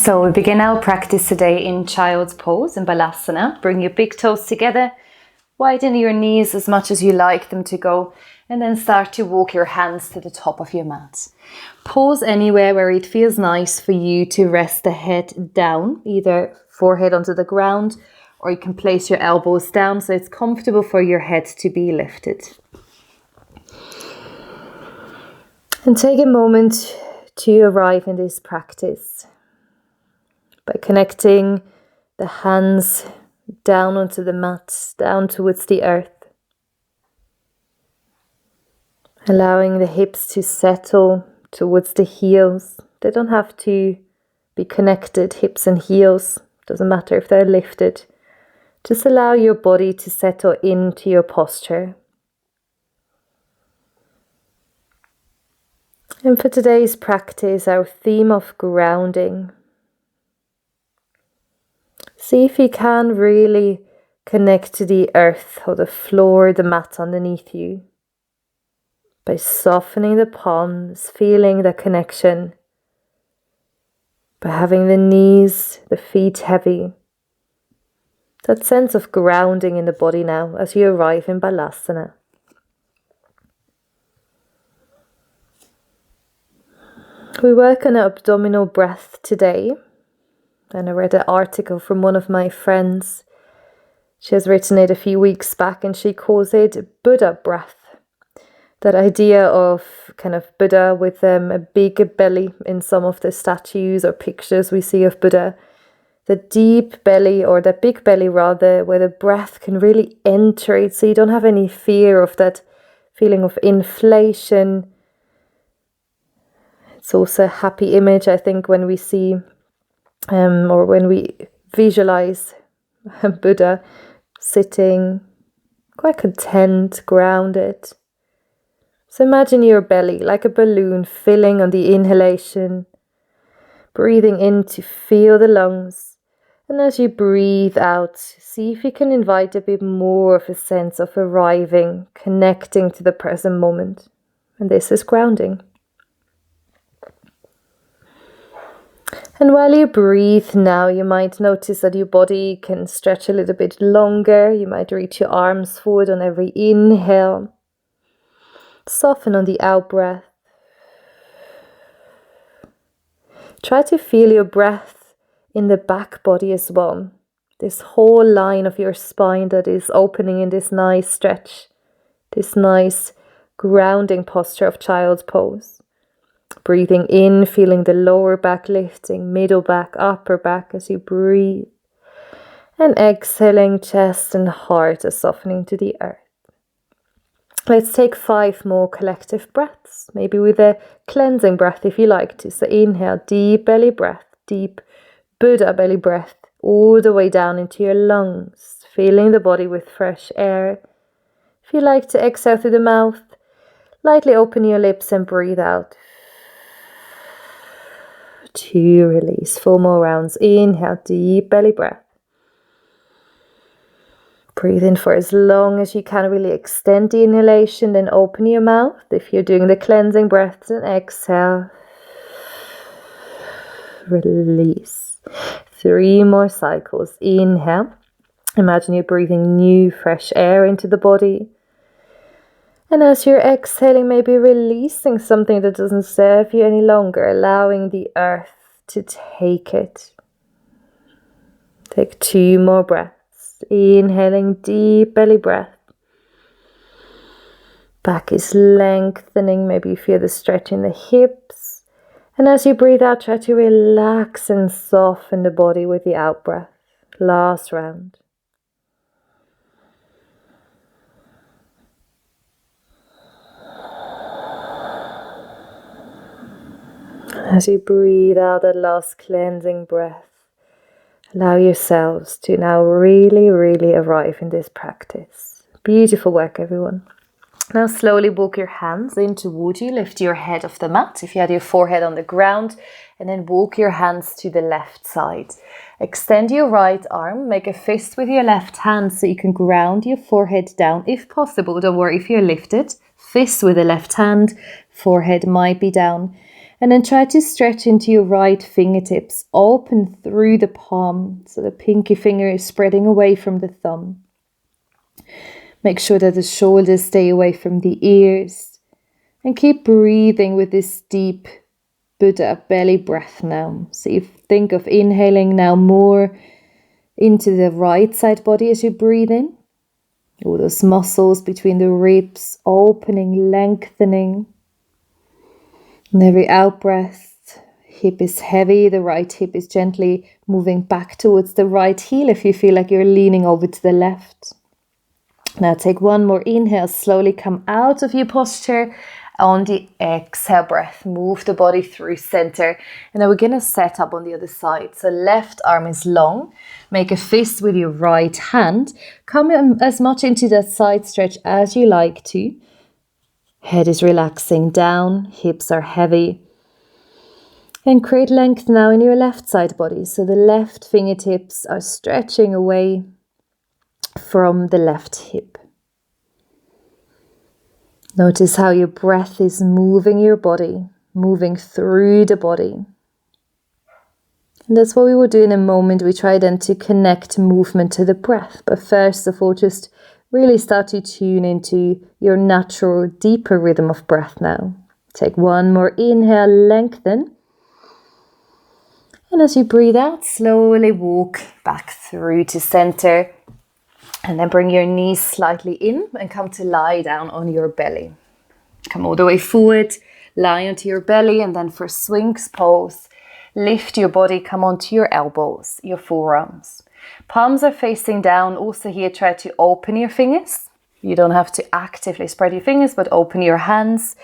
So we begin our practice today in child's pose in Balasana. Bring your big toes together, widen your knees as much as you like them to go, and then start to walk your hands to the top of your mat. Pause anywhere where it feels nice for you to rest the head down, either forehead onto the ground, or you can place your elbows down so it's comfortable for your head to be lifted. And take a moment to arrive in this practice by connecting the hands down onto the mat, down towards the earth. Allowing the hips to settle towards the heels. They don't have to be connected, hips and heels. Doesn't matter if they're lifted. Just allow your body to settle into your posture. And for today's practice, our theme of grounding. See if you can really connect to the earth or the floor, the mat underneath you. By softening the palms, feeling the connection. By having the knees, the feet heavy. That sense of grounding in the body now as you arrive in Balasana. We work on an abdominal breath today. And I read an article from one of my friends. She has written it a few weeks back and she calls it Buddha breath. That idea of kind of Buddha with a big belly in some of the statues or pictures we see of Buddha. The deep belly, or the big belly rather, where the breath can really enter it so you don't have any fear of that feeling of inflation. It's also a happy image, I think, when we see or when we visualize Buddha sitting quite content, grounded. So imagine your belly like a balloon filling on the inhalation, breathing in to feel the lungs. And as you breathe out, see if you can invite a bit more of a sense of arriving, connecting to the present moment. And this is grounding. And while you breathe now, you might notice that your body can stretch a little bit longer. You might reach your arms forward on every inhale. Soften on the out breath. Try to feel your breath in the back body as well. This whole line of your spine that is opening in this nice stretch. This nice grounding posture of child's pose. Breathing in, feeling the lower back lifting, middle back, upper back as you breathe. And exhaling, chest and heart are softening to the earth. Let's take 5 more collective breaths, maybe with a cleansing breath if you like to. So inhale, deep belly breath, deep Buddha belly breath, all the way down into your lungs, filling the body with fresh air. If you like to exhale through the mouth, lightly open your lips and breathe out. 2, release. 4 more rounds. Inhale, deep belly breath. Breathe in for as long as you can. Really extend the inhalation, then open your mouth. If you're doing the cleansing breaths, and exhale. Release. 3 more cycles. Inhale. Imagine you're breathing new, fresh air into the body. And as you're exhaling, maybe releasing something that doesn't serve you any longer, allowing the earth to take it. Take 2 more breaths. Inhaling, deep belly breath. Back is lengthening, maybe you feel the stretch in the hips. And as you breathe out, try to relax and soften the body with the out breath. Last round. As you breathe out that last cleansing breath, allow yourselves to now really, really arrive in this practice. Beautiful work, everyone. Now slowly walk your hands in toward you. Lift your head off the mat if you had your forehead on the ground, and then walk your hands to the left side. Extend your right arm, make a fist with your left hand so you can ground your forehead down if possible. Don't worry if you're lifted. Fist with the left hand, forehead might be down. And then try to stretch into your right fingertips, open through the palm so the pinky finger is spreading away from the thumb. Make sure that the shoulders stay away from the ears. And keep breathing with this deep Buddha belly breath now. So you think of inhaling now more into the right side body as you breathe in. All those muscles between the ribs opening, lengthening. And every out breath, hip is heavy. The right hip is gently moving back towards the right heel if you feel like you're leaning over to the left. Now take one more inhale, slowly come out of your posture. On the exhale breath, move the body through center. And then we're going to set up on the other side. So left arm is long. Make a fist with your right hand. Come as much into that side stretch as you like to. Head is relaxing down, hips are heavy. And create length now in your left side body. So the left fingertips are stretching away from the left hip. Notice how your breath is moving your body, moving through the body. And that's what we will do in a moment. We try then to connect movement to the breath. But first of all, just really start to tune into your natural, deeper rhythm of breath now. Take one more inhale, lengthen. And as you breathe out, slowly walk back through to center. And then bring your knees slightly in and come to lie down on your belly. Come all the way forward, lie onto your belly, and then for Sphinx pose, lift your body, come onto your elbows, your forearms. Palms are facing down. Also here, try to open your fingers. You don't have to actively spread your fingers, but open your hands.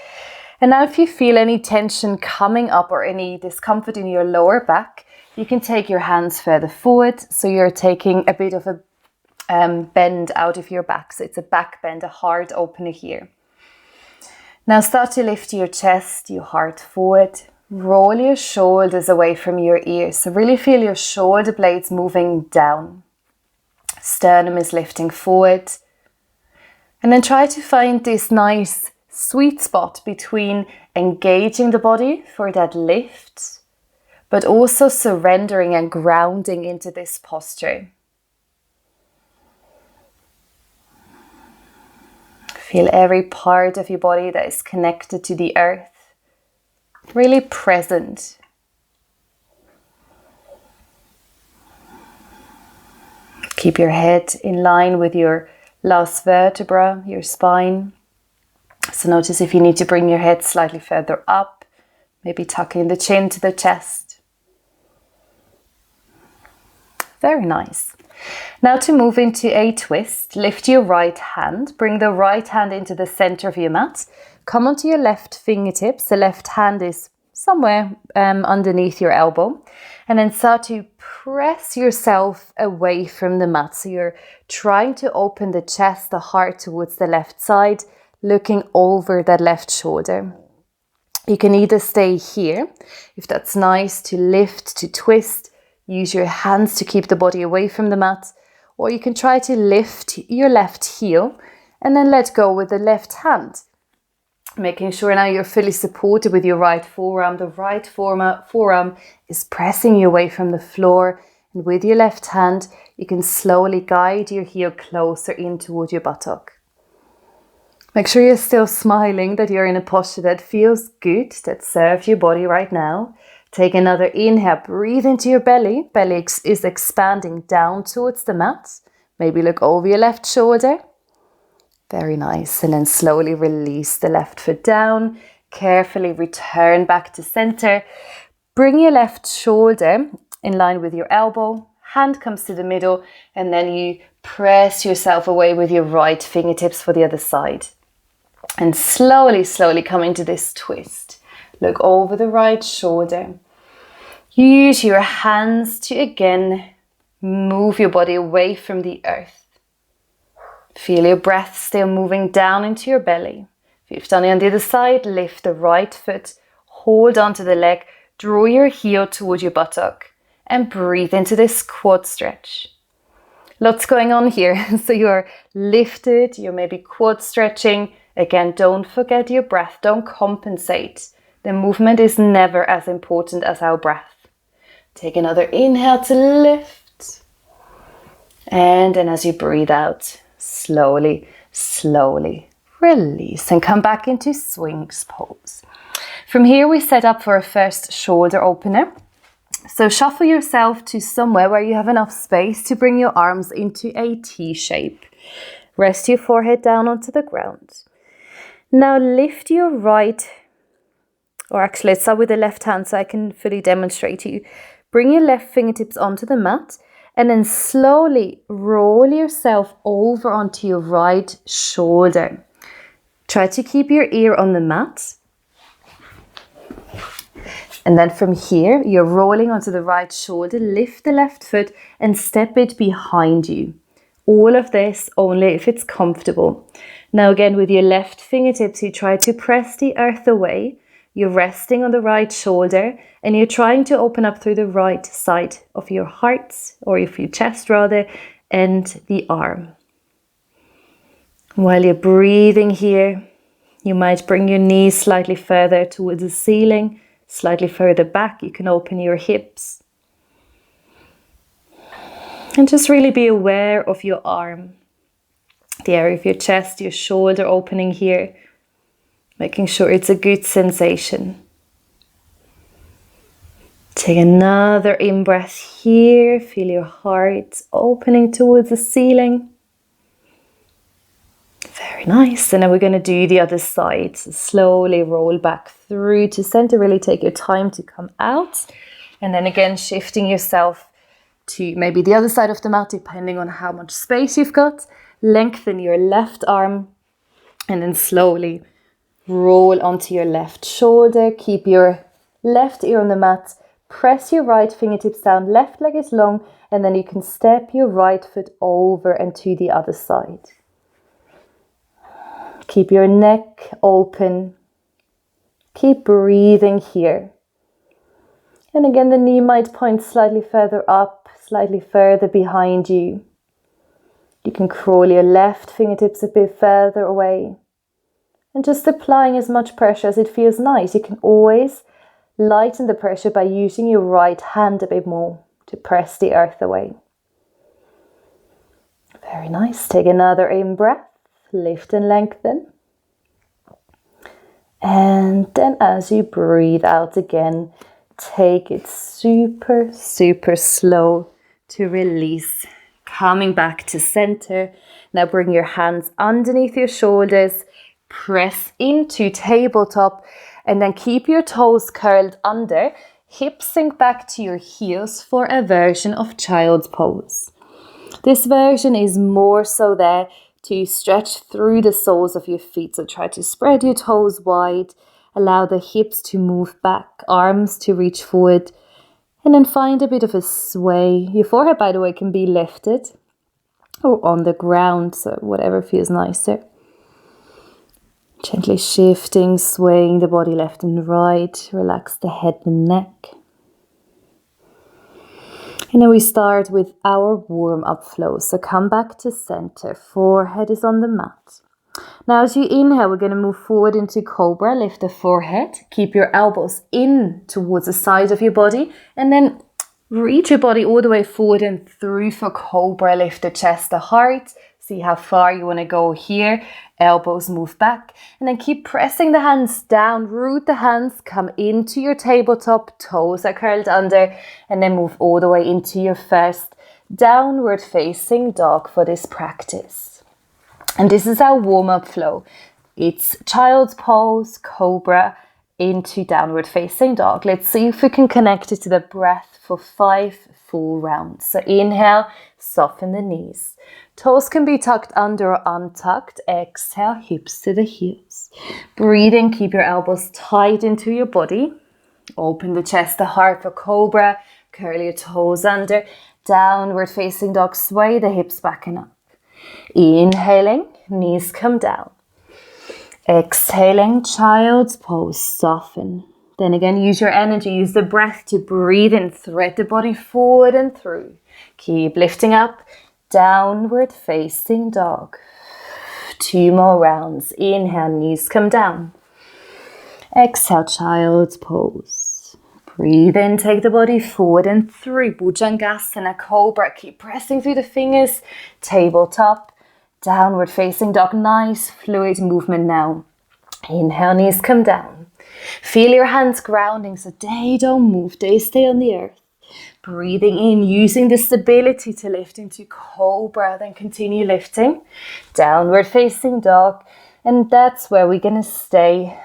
And now if you feel any tension coming up or any discomfort in your lower back, you can take your hands further forward. So you're taking a bit of a bend out of your back. So it's a back bend, a heart opener here. Now start to lift your chest, your heart forward. Roll your shoulders away from your ears. So really feel your shoulder blades moving down. Sternum is lifting forward. And then try to find this nice sweet spot between engaging the body for that lift, but also surrendering and grounding into this posture. Feel every part of your body that is connected to the earth, really present. Keep your head in line with your last vertebra, your spine. So notice if you need to bring your head slightly further up, maybe tucking the chin to the chest. Very nice. Now to move into a twist, lift your right hand, bring the right hand into the center of your mat, come onto your left fingertips, the left hand is somewhere underneath your elbow, and then start to press yourself away from the mat. So you're trying to open the chest, the heart towards the left side, looking over that left shoulder. You can either stay here, if that's nice, to lift, to twist, use your hands to keep the body away from the mat, or you can try to lift your left heel and then let go with the left hand. Making sure now you're fully supported with your right forearm. The right forearm is pressing you away from the floor, and with your left hand, you can slowly guide your heel closer in toward your buttock. Make sure you're still smiling, that you're in a posture that feels good, that serves your body right now. Take another inhale, breathe into your belly. Belly is expanding down towards the mat. Maybe look over your left shoulder. Very nice. And then slowly release the left foot down. Carefully return back to center. Bring your left shoulder in line with your elbow. Hand comes to the middle, and then you press yourself away with your right fingertips for the other side. And slowly come into this twist. Look over the right shoulder. Use your hands to again move your body away from the earth. Feel your breath still moving down into your belly. If you've done it on the other side, lift the right foot, hold onto the leg, draw your heel toward your buttock, and breathe into this quad stretch. Lots going on here. So you're lifted, you're maybe quad stretching. Again, don't forget your breath, don't compensate. The movement is never as important as our breath. Take another inhale to lift. And then as you breathe out, slowly, slowly release and come back into swings pose. From here, we set up for a first shoulder opener. So shuffle yourself to somewhere where you have enough space to bring your arms into a T shape. Rest your forehead down onto the ground. Now lift your right, or actually let's start with the left hand so I can fully demonstrate to you. Bring your left fingertips onto the mat and then slowly roll yourself over onto your right shoulder. Try to keep your ear on the mat. And then from here, you're rolling onto the right shoulder, lift the left foot and step it behind you. All of this only if it's comfortable. Now again, with your left fingertips, you try to press the earth away. You're resting on the right shoulder and you're trying to open up through the right side of your heart, or of your chest rather, and the arm. While you're breathing here, you might bring your knees slightly further towards the ceiling. Slightly further back, you can open your hips. And just really be aware of your arm, the area of your chest, your shoulder opening here, making sure it's a good sensation. Take another in-breath here, feel your heart opening towards the ceiling. Very nice. And now we're going to do the other side. So slowly roll back through to center. Really take your time to come out. And then again, shifting yourself to maybe the other side of the mat, depending on how much space you've got. Lengthen your left arm and then slowly roll onto your left shoulder. Keep your left ear on the mat. Press your right fingertips down. Left leg is long. And then you can step your right foot over and to the other side. Keep your neck open. Keep breathing here. And again, the knee might point slightly further up, slightly further behind you. You can crawl your left fingertips a bit further away. And just applying as much pressure as it feels nice. You can always lighten the pressure by using your right hand a bit more to press the earth away. Very nice. Take another in-breath. Lift and lengthen. And then as you breathe out again, take it super, super slow to release. Coming back to center. Now bring your hands underneath your shoulders. Press into tabletop and then keep your toes curled under. Hips sink back to your heels for a version of child's pose. This version is more so there to stretch through the soles of your feet. So try to spread your toes wide, allow the hips to move back, arms to reach forward, and then find a bit of a sway. Your forehead, by the way, can be lifted or on the ground, so whatever feels nicer. Gently shifting, swaying the body left and right. Relax the head and neck. And then we start with our warm-up flow. So come back to center. Forehead is on the mat. Now as you inhale, we're going to move forward into Cobra. Lift the forehead. Keep your elbows in towards the side of your body. And then reach your body all the way forward and through for Cobra. Lift the chest, the heart. See how far you want to go here. Elbows move back. And then keep pressing the hands down. Root the hands. Come into your tabletop. Toes are curled under. And then move all the way into your first downward facing dog for this practice. And this is our warm-up flow. It's child's pose, Cobra, into downward facing dog. Let's see if we can connect it to the breath for 5 full rounds. So inhale, soften the knees. Toes can be tucked under or untucked. Exhale, hips to the heels. Breathing, keep your elbows tight into your body. Open the chest, the heart for Cobra. Curl your toes under. Downward facing dog, sway the hips back and up. Inhaling, knees come down. Exhaling, child's pose, soften. Then again, use your energy, use the breath to breathe in, thread the body forward and through. Keep lifting up, downward facing dog. 2 more rounds. Inhale, knees come down. Exhale, child's pose. Breathe in, take the body forward and through. Bhujangasana, cobra. Keep pressing through the fingers. Tabletop, downward facing dog. Nice fluid movement now. Inhale, knees come down. Feel your hands grounding so they don't move, they stay on the earth. Breathing in, using the stability to lift into cobra, then continue lifting. Downward facing dog. And that's where we're going to stay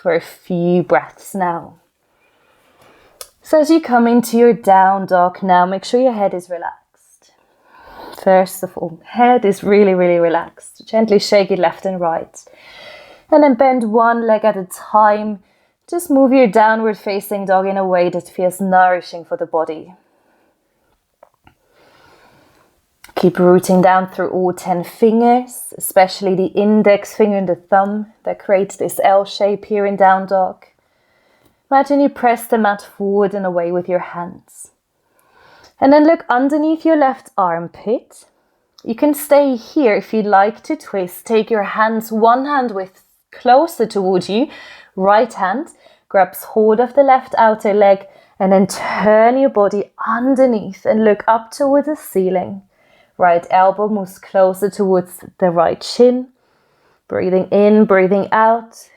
for a few breaths now. So as you come into your down dog now, make sure your head is relaxed. First of all, head is really, really relaxed. Gently shake it left and right. And then bend one leg at a time. Just move your downward facing dog in a way that feels nourishing for the body. Keep rooting down through all 10 fingers, especially the index finger and the thumb that creates this L shape here in down dog. Imagine you press the mat forward and away with your hands. And then look underneath your left armpit. You can stay here if you'd like to twist. Take your hands, one hand width closer towards you, right hand grabs hold of the left outer leg, and then turn your body underneath and look up towards the ceiling. Right elbow moves closer towards the right shin. Breathing in, breathing out.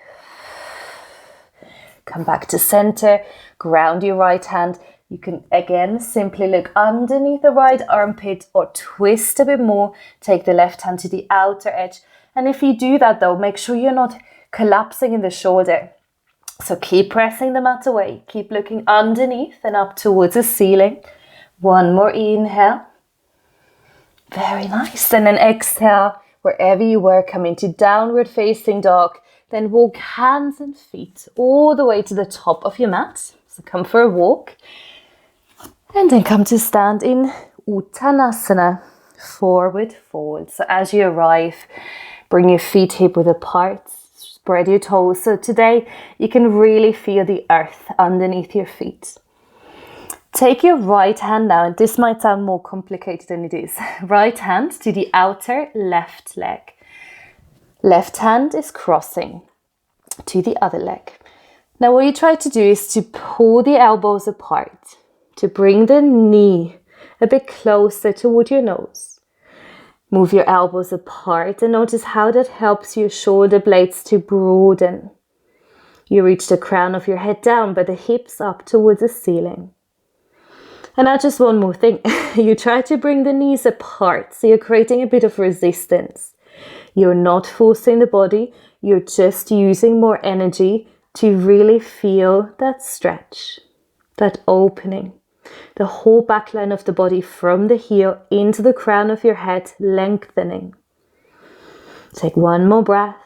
Come back to center, ground your right hand. You can again simply look underneath the right armpit or twist a bit more. Take the left hand to the outer edge. And if you do that though, make sure you're not collapsing in the shoulder. So keep pressing the mat away. Keep looking underneath and up towards the ceiling. One more inhale. Very nice. And then exhale, wherever you were, come into downward facing dog. Then walk hands and feet all the way to the top of your mat. So come for a walk. And then come to stand in Uttanasana, forward fold. So as you arrive, bring your feet hip width apart. Spread your toes. So today you can really feel the earth underneath your feet. Take your right hand now, and this might sound more complicated than it is. Right hand to the outer left leg. Left hand is crossing to the other leg. Now what you try to do is to pull the elbows apart, to bring the knee a bit closer toward your nose. Move your elbows apart and notice how that helps your shoulder blades to broaden. You reach the crown of your head down, but the hips up towards the ceiling. And now just one more thing. You try to bring the knees apart, so you're creating a bit of resistance. You're not forcing the body, you're just using more energy to really feel that stretch, that opening. The whole back line of the body from the heel into the crown of your head, lengthening. Take one more breath.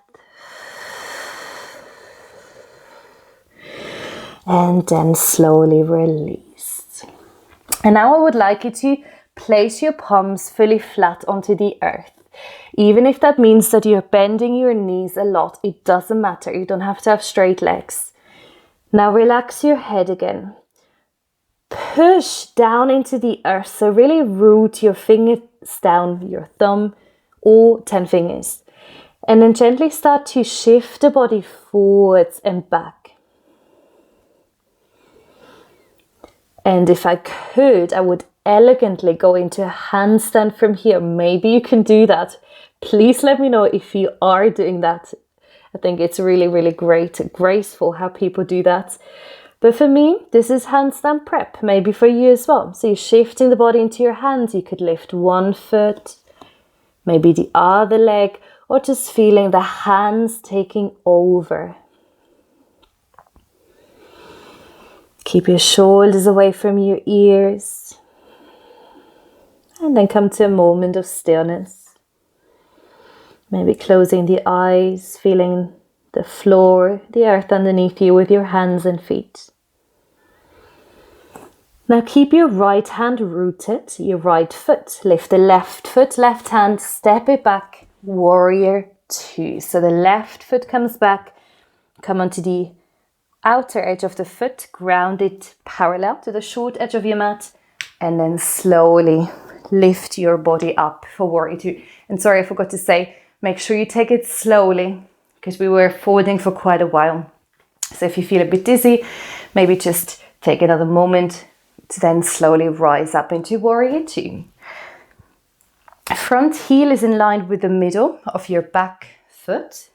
And then slowly release. And now I would like you to place your palms fully flat onto the earth. Even if that means that you're bending your knees a lot, it doesn't matter. You don't have to have straight legs. Now relax your head again. Push down into the earth. So really root your fingers down, your thumb, all 10 fingers. And then gently start to shift the body forwards and back. And if I could, I would elegantly go into a handstand from here. Maybe you can do that. Please let me know if you are doing that. I think it's really, really great, graceful how people do that. But for me, this is handstand prep, maybe for you as well. So you're shifting the body into your hands. You could lift one foot, maybe the other leg, or just feeling the hands taking over. Keep your shoulders away from your ears. And then come to a moment of stillness. Maybe closing the eyes, feeling the floor, the earth underneath you with your hands and feet. Now keep your right hand rooted, your right foot. Lift the left foot, left hand, step it back, warrior two. So the left foot comes back, come onto the outer edge of the foot, ground it parallel to the short edge of your mat, and then slowly lift your body up for warrior two. And sorry, I forgot to say, make sure you take it slowly because we were folding for quite a while. So if you feel a bit dizzy, maybe just take another moment to then slowly rise up into warrior two. Front heel is in line with the middle of your back foot.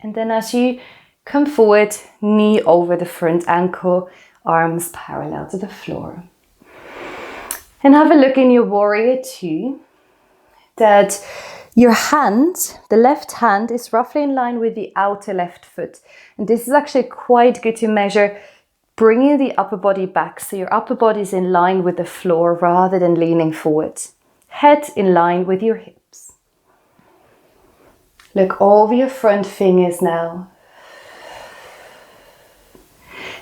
And then as you come forward, knee over the front ankle, arms parallel to the floor. And have a look in your warrior two that your hand, the left hand, is roughly in line with the outer left foot. And this is actually quite good to measure, bringing the upper body back. So your upper body is in line with the floor rather than leaning forward. Head in line with your hips. Look over your front fingers now.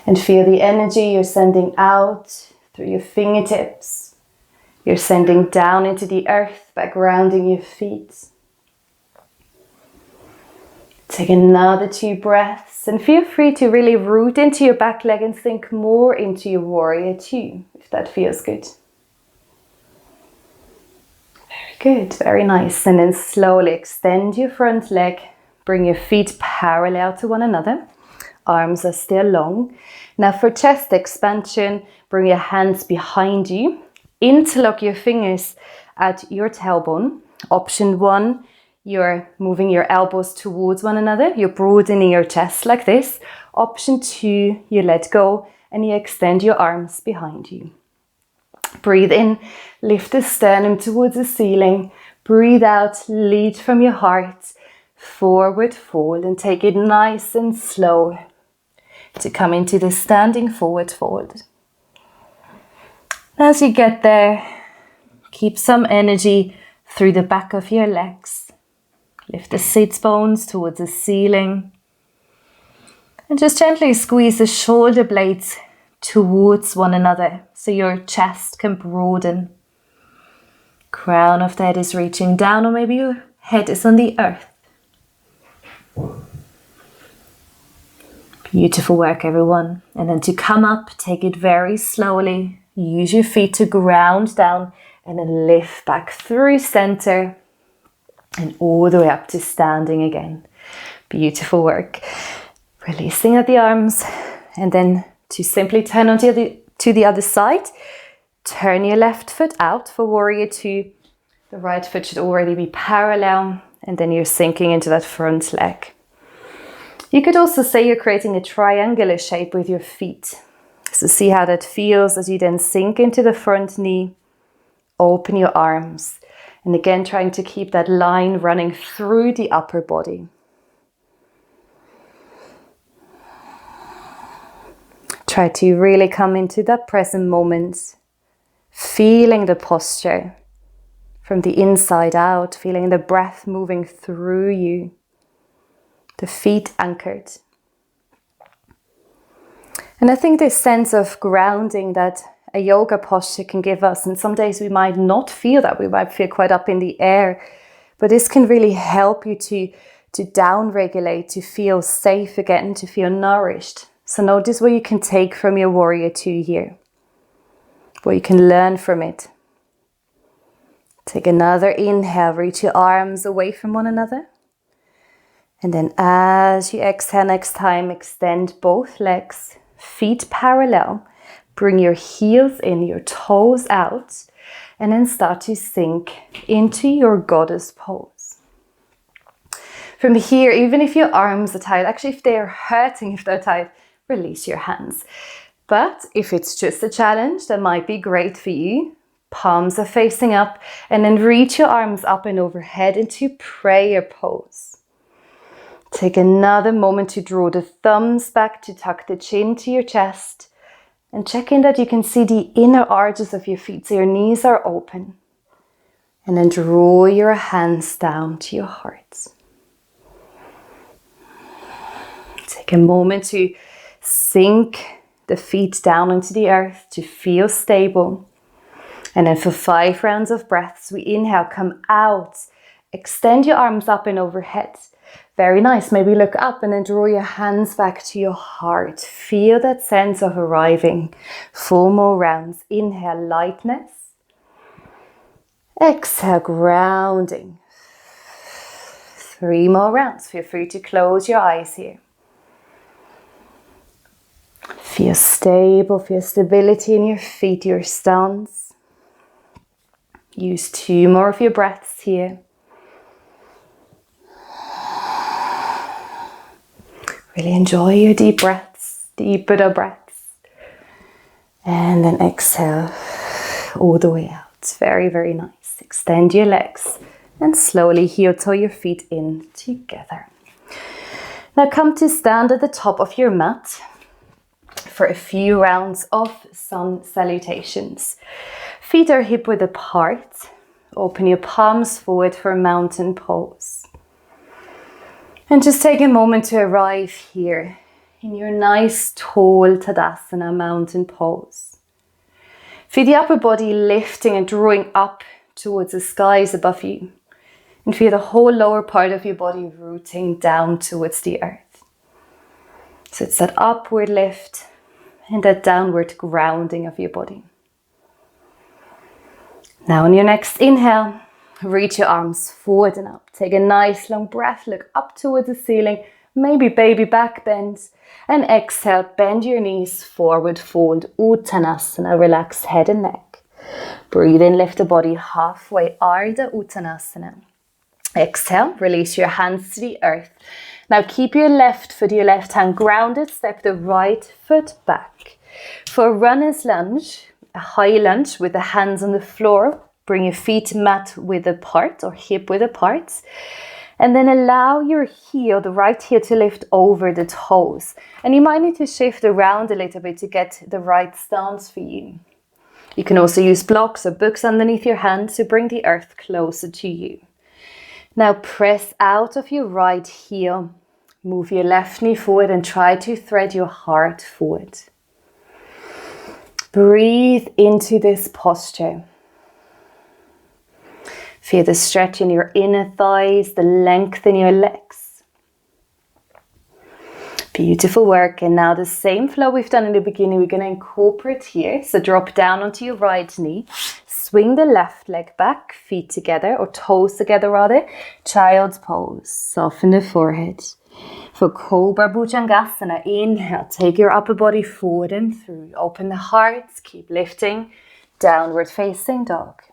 And feel the energy you're sending out through your fingertips. You're sending down into the earth by grounding your feet. Take another 2 breaths and feel free to really root into your back leg and sink more into your warrior two, if that feels good. Very good, very nice. And then slowly extend your front leg, bring your feet parallel to one another. Arms are still long. Now for chest expansion, bring your hands behind you. Interlock your fingers at your tailbone. Option 1, you're moving your elbows towards one another. You're broadening your chest like this. Option 2, you let go and you extend your arms behind you. Breathe in, lift the sternum towards the ceiling. Breathe out, lead from your heart. Forward fold and take it nice and slow to come into the standing forward fold. As you get there, keep some energy through the back of your legs. Lift the sits bones towards the ceiling. And just gently squeeze the shoulder blades towards one another so your chest can broaden. Crown of the head is reaching down, or maybe your head is on the earth. Beautiful work, everyone. And then to come up, take it very slowly. Use your feet to ground down and then lift back through center and all the way up to standing again. Beautiful work. Releasing at the arms and then to simply turn onto to the other side. Turn your left foot out for warrior two. The right foot should already be parallel and then you're sinking into that front leg. You could also say you're creating a triangular shape with your feet. So see how that feels as you then sink into the front knee. Open your arms. And again, trying to keep that line running through the upper body. Try to really come into that present moment. Feeling the posture from the inside out. Feeling the breath moving through you. The feet anchored. And I think this sense of grounding that a yoga posture can give us, and some days we might not feel that, we might feel quite up in the air, but this can really help you to down-regulate, to feel safe again, to feel nourished. So notice what you can take from your warrior two here, what you can learn from it. Take another inhale, reach your arms away from one another. And then as you exhale next time, extend both legs, feet parallel. Bring your heels in, your toes out, and then start to sink into your goddess pose. From here, even if your arms are tight, actually if they're hurting, if they're tight, release your hands. But if it's just a challenge, that might be great for you. Palms are facing up, and then reach your arms up and overhead into prayer pose. Take another moment to draw the thumbs back to tuck the chin to your chest. And check in that you can see the inner arches of your feet, so your knees are open. And then draw your hands down to your heart. Take a moment to sink the feet down into the earth to feel stable. And then for 5 rounds of breaths, we inhale, come out, extend your arms up and overhead. Very nice. Maybe look up and then draw your hands back to your heart. Feel that sense of arriving. 4 more rounds. Inhale, lightness. Exhale, grounding. 3 more rounds. Feel free to close your eyes here. Feel stable, feel stability in your feet, your stance. Use 2 more of your breaths here. Really enjoy your deep breaths, deep Buddha breaths. And then exhale all the way out. Very, very nice. Extend your legs and slowly heel toe your feet in together. Now come to stand at the top of your mat for a few rounds of sun salutations. Feet are hip width apart. Open your palms forward for mountain pose. And just take a moment to arrive here in your nice tall Tadasana mountain pose. Feel the upper body lifting and drawing up towards the skies above you. And feel the whole lower part of your body rooting down towards the earth. So it's that upward lift and that downward grounding of your body. Now on your next inhale, reach your arms forward and up. Take a nice long breath, look up towards the ceiling, maybe baby back bend. And exhale, bend your knees, forward fold, Uttanasana, relax head and neck. Breathe in, lift the body halfway, Ardha Uttanasana. Exhale, release your hands to the earth. Now keep your left foot, your left hand grounded, step the right foot back. For a runner's lunge, a high lunge with the hands on the floor, bring your feet mat width apart or hip width apart. And then allow your heel, the right heel, to lift over the toes. And you might need to shift around a little bit to get the right stance for you. You can also use blocks or books underneath your hands to bring the earth closer to you. Now press out of your right heel. Move your left knee forward and try to thread your heart forward. Breathe into this posture. Feel the stretch in your inner thighs, the length in your legs. Beautiful work. And now the same flow we've done in the beginning, we're going to incorporate here. So drop down onto your right knee. Swing the left leg back, feet together, or toes together rather. Child's pose. Soften the forehead. For Cobra Bhujangasana, inhale, take your upper body forward and through. Open the heart, keep lifting. Downward facing dog.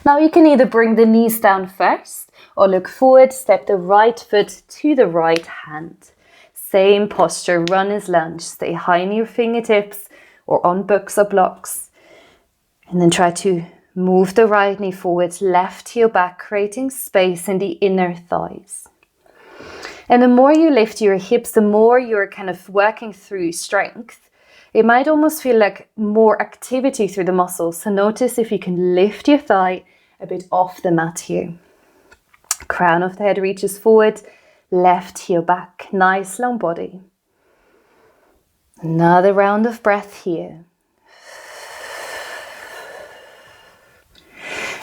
Now you can either bring the knees down first or look forward, step the right foot to the right hand. Same posture, runner's lunge. Stay high in your fingertips or on books or blocks. And then try to move the right knee forward, left heel back, creating space in the inner thighs. And the more you lift your hips, the more you're kind of working through strength. It might almost feel like more activity through the muscles. So notice if you can lift your thigh a bit off the mat here. Crown of the head reaches forward, left heel back, nice long body. Another round of breath here.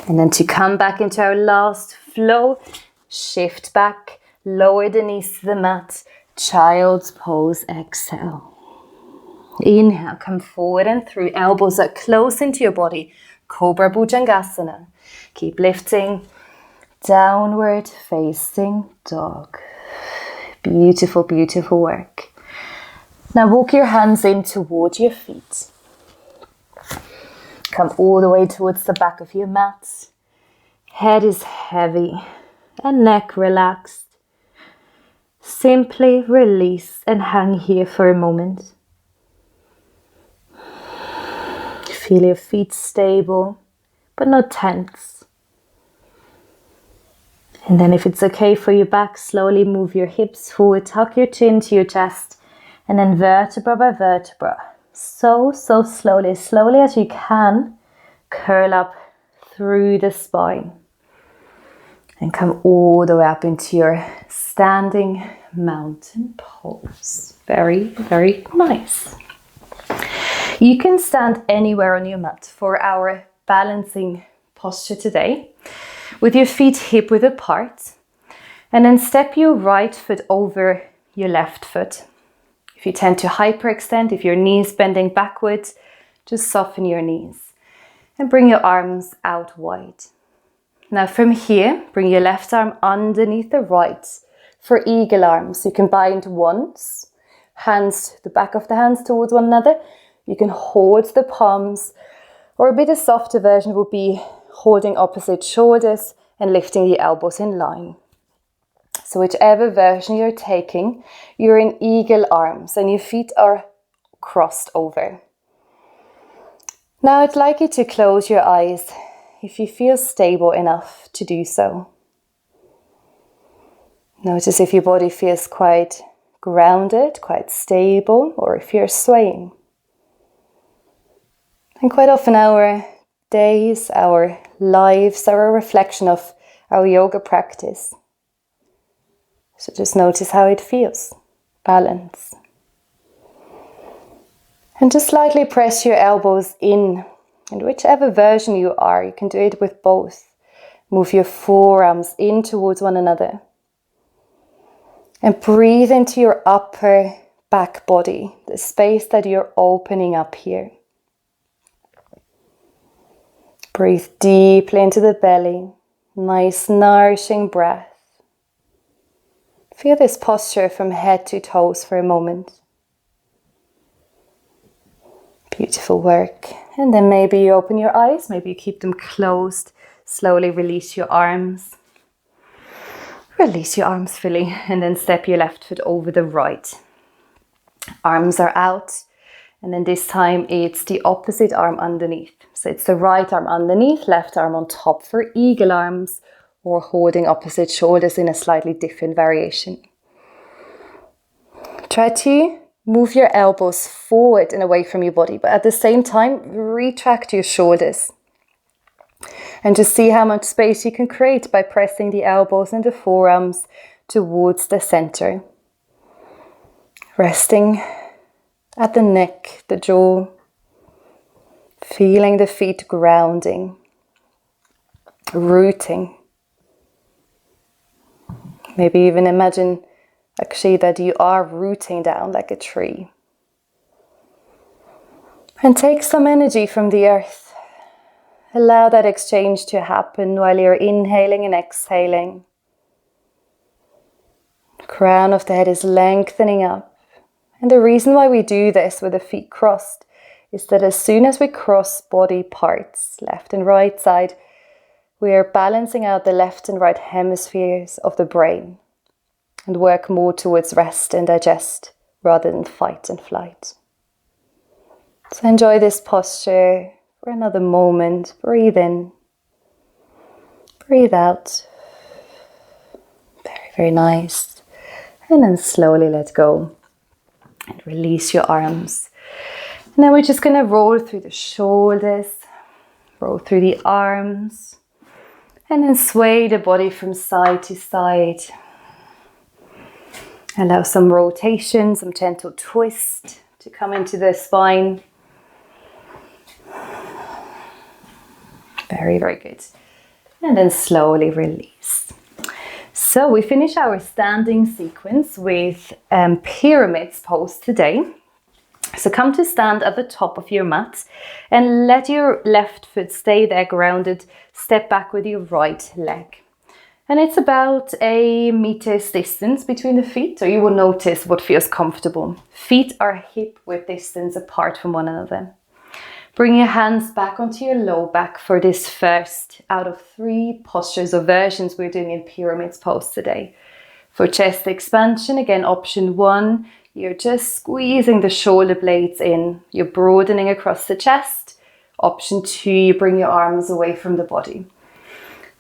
And then to come back into our last flow, shift back, lower the knees to the mat, child's pose, exhale. Inhale, come forward and through, elbows are close into your body, Cobra Bhujangasana. Keep lifting, downward facing dog. Beautiful, beautiful work. Now walk your hands in towards your feet. Come all the way towards the back of your mat. Head is heavy and neck relaxed. Simply release and hang here for a moment. Feel your feet stable, but not tense. And then if it's okay for your back, slowly move your hips forward, tuck your chin to your chest, and then vertebra by vertebra. So slowly, slowly as you can, curl up through the spine. And come all the way up into your standing mountain pose. Very, very nice. You can stand anywhere on your mat for our balancing posture today, with your feet hip width apart, and then step your right foot over your left foot. If you tend to hyperextend, if your knees bending backwards, just soften your knees and bring your arms out wide. Now from here, bring your left arm underneath the right for eagle arms. You can bind once, the back of the hands towards one another. You can hold the palms, or a bit of softer version would be holding opposite shoulders and lifting the elbows in line. So whichever version you're taking, you're in eagle arms and your feet are crossed over. Now I'd like you to close your eyes if you feel stable enough to do so. Notice if your body feels quite grounded, quite stable, or if you're swaying. And quite often our days, our lives are a reflection of our yoga practice. So just notice how it feels. Balance. And just slightly press your elbows in. And whichever version you are, you can do it with both. Move your forearms in towards one another. And breathe into your upper back body, the space that you're opening up here. Breathe deeply into the belly. Nice, nourishing breath. Feel this posture from head to toes for a moment. Beautiful work. And then maybe you open your eyes, maybe you keep them closed. Slowly release your arms. Release your arms fully and then step your left foot over the right. Arms are out, and then this time it's the opposite arm underneath. So it's the right arm underneath, left arm on top for eagle arms, or holding opposite shoulders in a slightly different variation. Try to move your elbows forward and away from your body, but at the same time, retract your shoulders. And just see how much space you can create by pressing the elbows and the forearms towards the center. Resting at the neck, the jaw, feeling the feet grounding, rooting. Maybe even imagine actually that you are rooting down like a tree. And take some energy from the earth. Allow that exchange to happen while you're inhaling and exhaling. The crown of the head is lengthening up. And the reason why we do this with the feet crossed is that as soon as we cross body parts, left and right side, we are balancing out the left and right hemispheres of the brain and work more towards rest and digest rather than fight and flight. So enjoy this posture for another moment. Breathe in, breathe out. Very, very nice. And then slowly let go and release your arms. And then we're just going to roll through the shoulders, roll through the arms, and then sway the body from side to side. Allow some rotation, some gentle twist to come into the spine. Very, very good. And then slowly release. So we finish our standing sequence with pyramids pose today. So come to stand at the top of your mat and let your left foot stay there grounded. Step back with your right leg. And it's about 1 meter's distance between the feet, so you will notice what feels comfortable. Feet are hip width distance apart from one another. Bring your hands back onto your low back for this first out of 3 postures or versions we're doing in pyramids pose today. For chest expansion, again, option 1, you're just squeezing the shoulder blades in. You're broadening across the chest. Option 2, you bring your arms away from the body.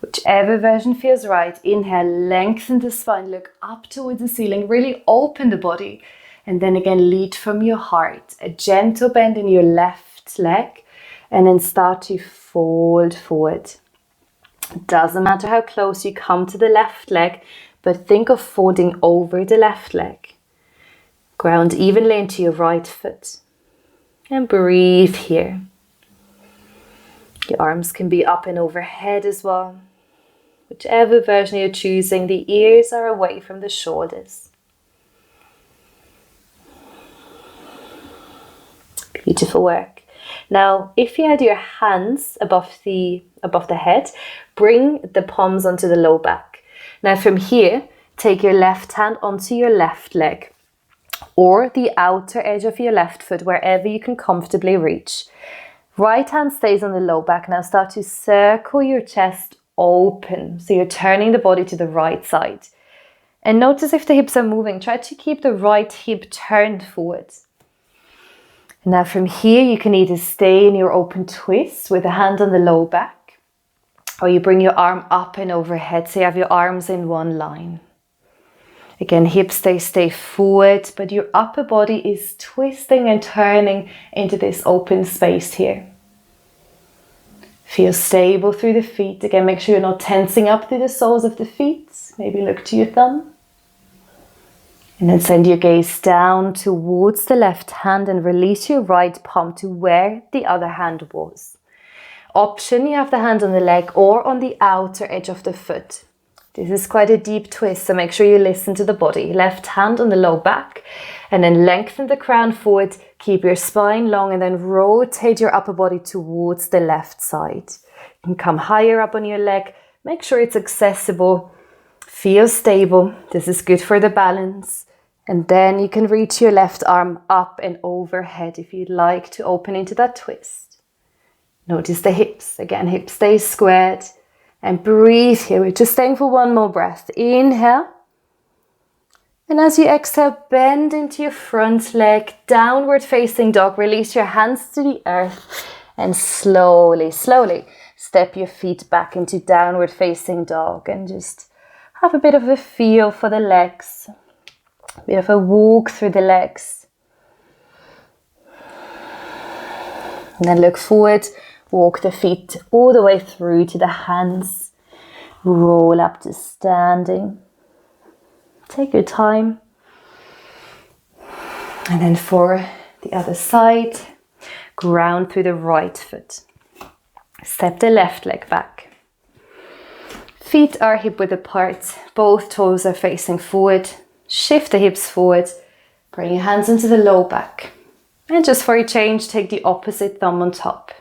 Whichever version feels right, inhale, lengthen the spine, look up towards the ceiling, really open the body. And then again, lead from your heart, a gentle bend in your left leg, and then start to fold forward. Doesn't matter how close you come to the left leg, but think of folding over the left leg. Ground evenly into your right foot. And breathe here. Your arms can be up and overhead as well. Whichever version you're choosing, the ears are away from the shoulders. Beautiful work. Now, if you had your hands above the head, bring the palms onto the low back. Now from here, take your left hand onto your left leg or the outer edge of your left foot, wherever you can comfortably reach. Right hand stays on the low back. Now start to circle your chest open. So you're turning the body to the right side. And notice if the hips are moving. Try to keep the right hip turned forward. And now from here, you can either stay in your open twist with a hand on the low back, or you bring your arm up and overhead. So you have your arms in one line. Again, hips stay forward, but your upper body is twisting and turning into this open space here. Feel stable through the feet. Again, make sure you're not tensing up through the soles of the feet. Maybe look to your thumb. And then send your gaze down towards the left hand and release your right palm to where the other hand was. Option, you have the hand on the leg or on the outer edge of the foot. This is quite a deep twist, so make sure you listen to the body. Left hand on the low back, and then lengthen the crown forward. Keep your spine long and then rotate your upper body towards the left side. You can come higher up on your leg. Make sure it's accessible. Feel stable. This is good for the balance. And then you can reach your left arm up and overhead if you'd like to open into that twist. Notice the hips. Again, hips stay squared. And breathe here. We're just staying for one more breath. Inhale. And as you exhale, bend into your front leg, downward facing dog. Release your hands to the earth and slowly step your feet back into downward facing dog and just have a bit of a feel for the legs. A bit of a walk through the legs. And then look forward. Walk the feet all the way through to the hands. Roll up to standing. Take your time. And then for the other side, ground through the right foot. Step the left leg back. Feet are hip width apart. Both toes are facing forward. Shift the hips forward. Bring your hands into the low back. And just for a change, take the opposite thumb on top.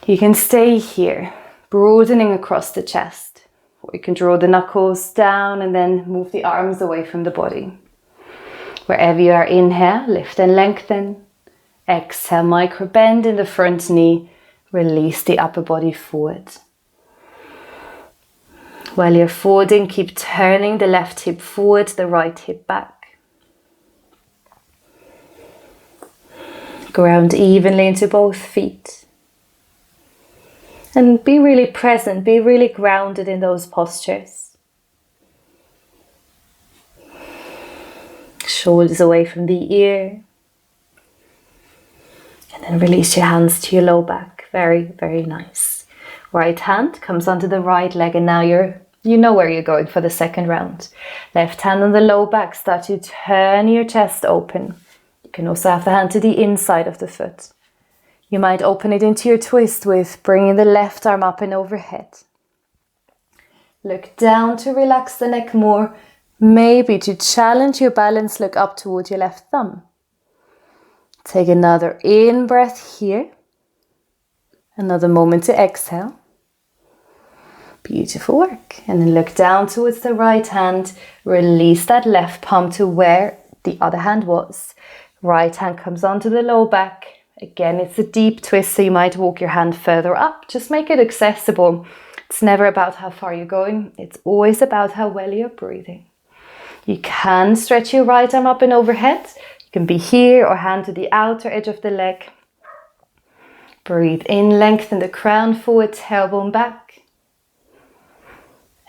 You can stay here, broadening across the chest. Or you can draw the knuckles down and then move the arms away from the body. Wherever you are, inhale, lift and lengthen. Exhale, micro bend in the front knee. Release the upper body forward. While you're folding, keep turning the left hip forward, the right hip back. Ground evenly into both feet. And be really present, be really grounded in those postures. Shoulders away from the ear. And then release your hands to your low back. Very, very nice. Right hand comes onto the right leg and now you know where you're going for the second round. Left hand on the low back, start to turn your chest open. You can also have the hand to the inside of the foot. You might open it into your twist with bringing the left arm up and overhead. Look down to relax the neck more. Maybe to challenge your balance, look up towards your left thumb. Take another in breath here. Another moment to exhale. Beautiful work. And then look down towards the right hand. Release that left palm to where the other hand was. Right hand comes onto the low back. Again, it's a deep twist, so you might walk your hand further up. Just make it accessible. It's never about how far you're going. It's always about how well you're breathing. You can stretch your right arm up and overhead. You can be here or hand to the outer edge of the leg. Breathe in, lengthen the crown forward, tailbone back.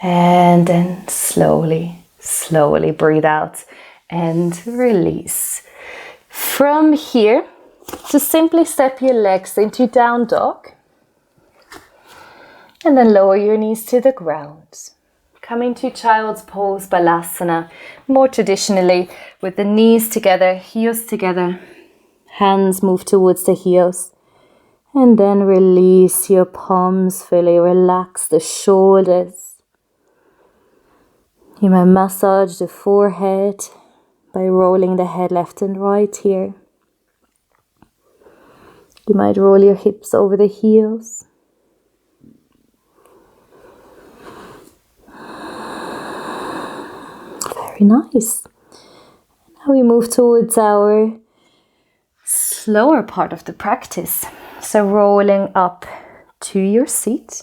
And then slowly breathe out and release. From here, just simply step your legs into down dog. And then lower your knees to the ground. Coming to child's pose, balasana, more traditionally with the knees together, heels together, hands move towards the heels. And then release your palms fully, relax the shoulders. You might massage the forehead by rolling the head left and right here. You might roll your hips over the heels. Very nice. Now we move towards our slower part of the practice. So rolling up to your seat.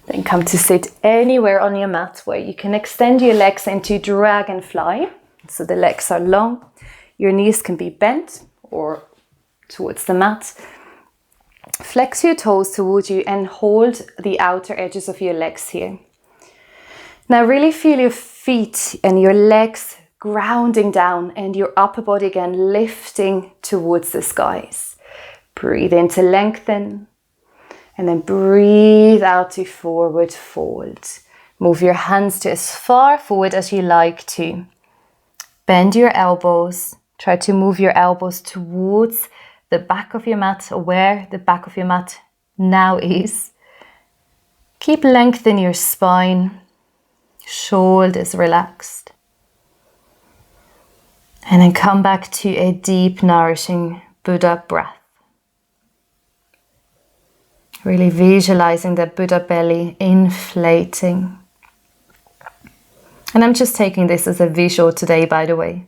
Then come to sit anywhere on your mat where you can extend your legs into dragonfly. So the legs are long. Your knees can be bent or towards the mat. Flex your toes towards you and hold the outer edges of your legs here. Now really feel your feet and your legs grounding down and your upper body again lifting towards the skies. Breathe in to lengthen and then breathe out to forward fold. Move your hands to as far forward as you like to. Bend your elbows. Try to move your elbows towards the back of your mat or where the back of your mat now is. Keep length in your spine. Shoulders relaxed. And then come back to a deep, nourishing Buddha breath. Really visualizing the Buddha belly inflating. And I'm just taking this as a visual today, by the way.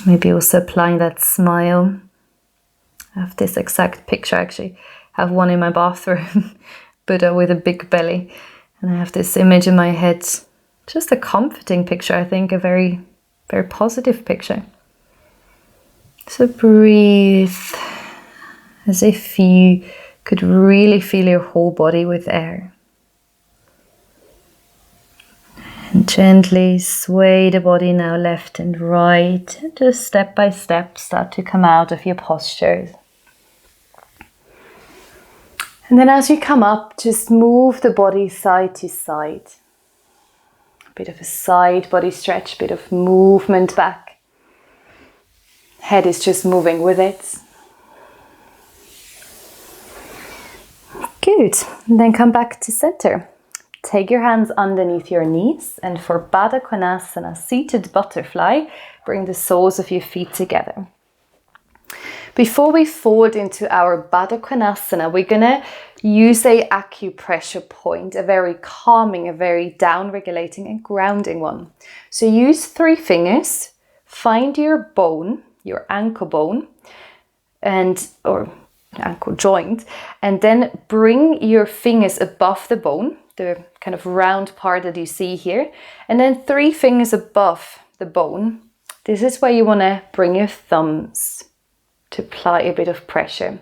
Maybe also applying that smile. I have this exact picture actually. I have one in my bathroom. Buddha with a big belly. And I have this image in my head. Just a comforting picture, I think. A very, very positive picture. So breathe as if you could really fill your whole body with air. And gently sway the body now left and right. And just step by step start to come out of your postures. And then as you come up, just move the body side to side. A bit of a side body stretch, a bit of movement back. Head is just moving with it. Good. And then come back to center. Take your hands underneath your knees, and for Baddha Konasana, seated butterfly, bring the soles of your feet together. Before we fold into our Baddha Konasana, we're going to use a acupressure point, a very calming, a very down-regulating and grounding one. So use 3 fingers, find your bone, your ankle bone, or ankle joint, and then bring your fingers above the bone, the kind of round part that you see here, and then 3 fingers above the bone. This is where you want to bring your thumbs to apply a bit of pressure.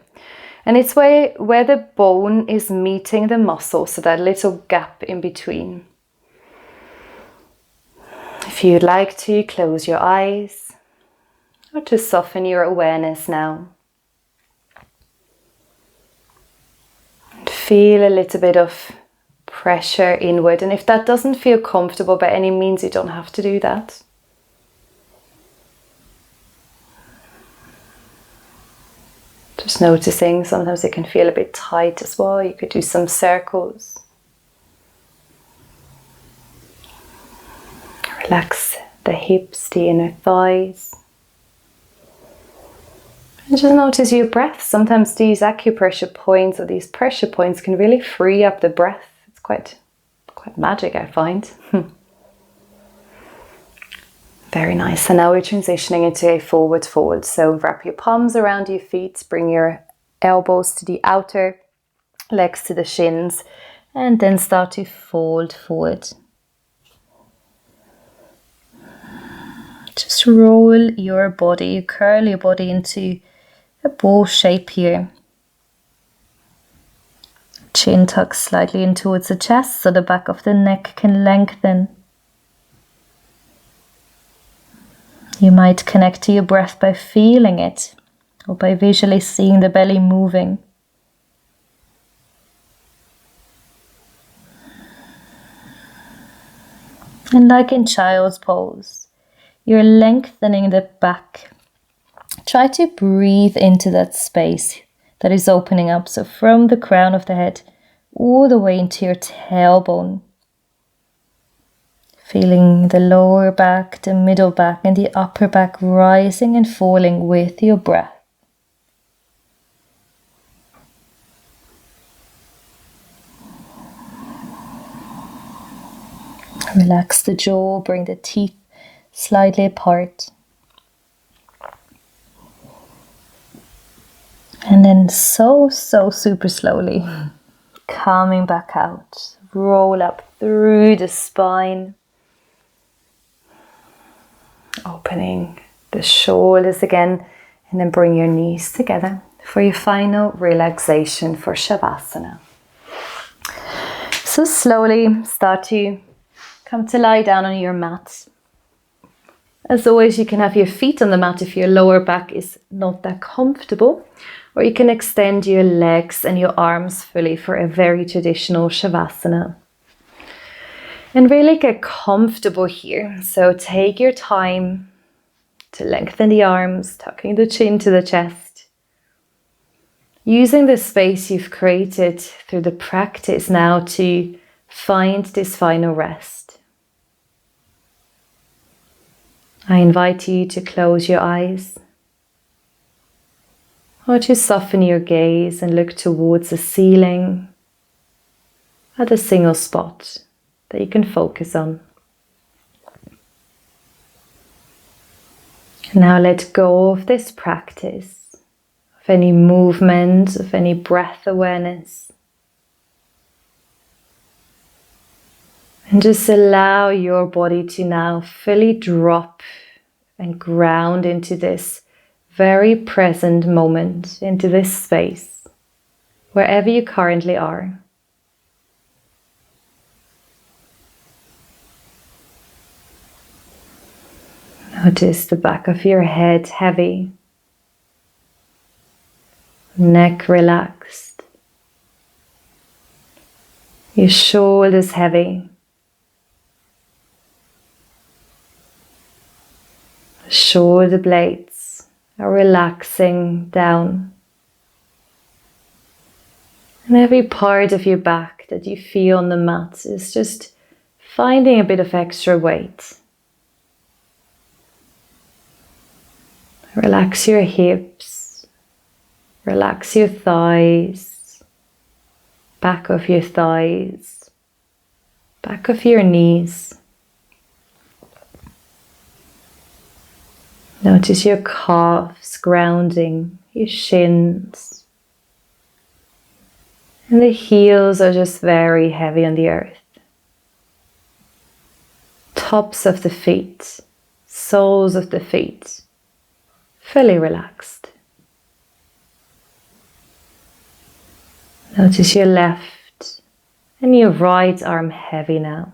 And it's where the bone is meeting the muscle, so that little gap in between. If you'd like to, close your eyes or to soften your awareness now. And feel a little bit of pressure inward. And if that doesn't feel comfortable by any means, you don't have to do that. Just noticing, sometimes it can feel a bit tight as well. You could do some circles. Relax the hips, the inner thighs. And just notice your breath. Sometimes these acupressure points or these pressure points can really free up the breath. It's quite magic, I find. Very nice. And now we're transitioning into a forward fold. So wrap your palms around your feet, bring your elbows to the outer, legs to the shins, and then start to fold forward. Just roll your body, curl your body into a bowl shape here. Chin tucks slightly in towards the chest so the back of the neck can lengthen. You might connect to your breath by feeling it or by visually seeing the belly moving. And like in child's pose, you're lengthening the back. Try to breathe into that space that is opening up. So from the crown of the head all the way into your tailbone. Feeling the lower back, the middle back, and the upper back rising and falling with your breath. Relax the jaw, bring the teeth slightly apart. And then so super slowly, coming back out. Roll up through the spine. Opening the shoulders again. And then bring your knees together for your final relaxation for Shavasana. So slowly start to come to lie down on your mat. As always, you can have your feet on the mat if your lower back is not that comfortable. Or you can extend your legs and your arms fully for a very traditional Shavasana. And really get comfortable here. So take your time to lengthen the arms, tucking the chin to the chest. Using the space you've created through the practice now to find this final rest. I invite you to close your eyes. Or to soften your gaze and look towards the ceiling at a single spot that you can focus on. Now let go of this practice, of any movement, of any breath awareness. And just allow your body to now fully drop and ground into this very present moment, into this space, wherever you currently are. Notice the back of your head heavy, neck relaxed, your shoulders heavy, shoulder blades are relaxing down. And every part of your back that you feel on the mat is just finding a bit of extra weight. Relax your hips, relax your thighs, back of your thighs, back of your knees. Notice your calves grounding, your shins. And the heels are just very heavy on the earth. Tops of the feet, soles of the feet, fully relaxed. Notice your left and your right arm heavy now.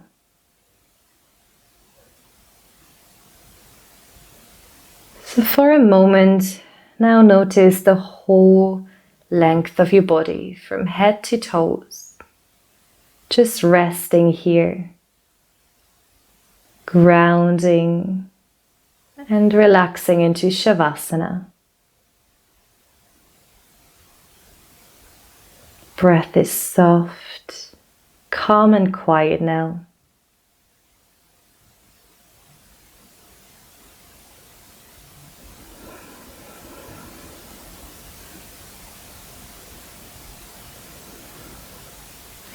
So for a moment, now notice the whole length of your body from head to toes. Just resting here, grounding and relaxing into Shavasana. Breath is soft, calm and quiet now.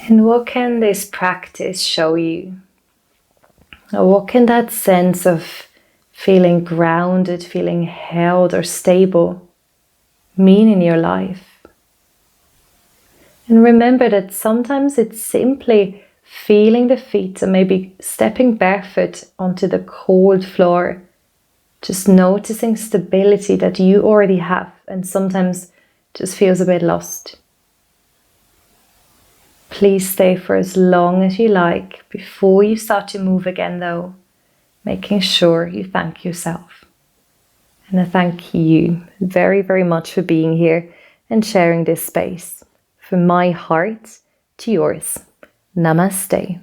And what can this practice show you? Or what can that sense of feeling grounded, feeling held or stable mean in your life? And remember that sometimes it's simply feeling the feet or maybe stepping barefoot onto the cold floor, just noticing stability that you already have and sometimes just feels a bit lost. Please stay for as long as you like before you start to move again though, making sure you thank yourself. And I thank you very, very much for being here and sharing this space. From my heart to yours. Namaste.